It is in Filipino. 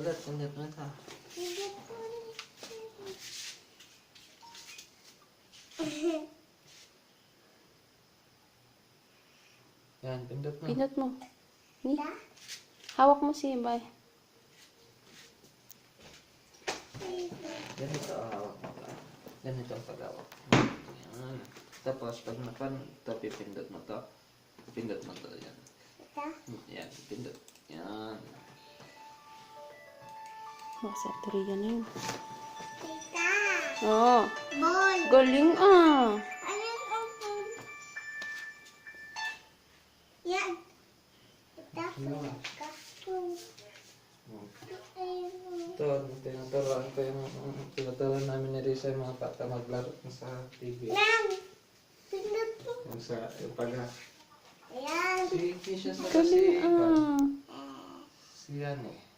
Ulit mo ito. Yan, pindot mo. Pindot mo. Ni. Hawak mo si Bay. Ganito ang hawak mo ka. Ganito ang paghawak. Yan. Tapos, pag napan, ito pipindot mo to. Pindot mo to. Yan. Yan, pindot. Yan. Basta turigan na yun. Tita. Oo. Ball. Galing ah. Ayun, open. Yan. Tita. Cartoon. Ayun. Ito, tinuturuan namin ni Risa yung mga bata maglaro sa TV. Lang. Pindot mo. Yung sa, yung pag, Ayan. si Kisha sa Galing kasi, ah. si ano,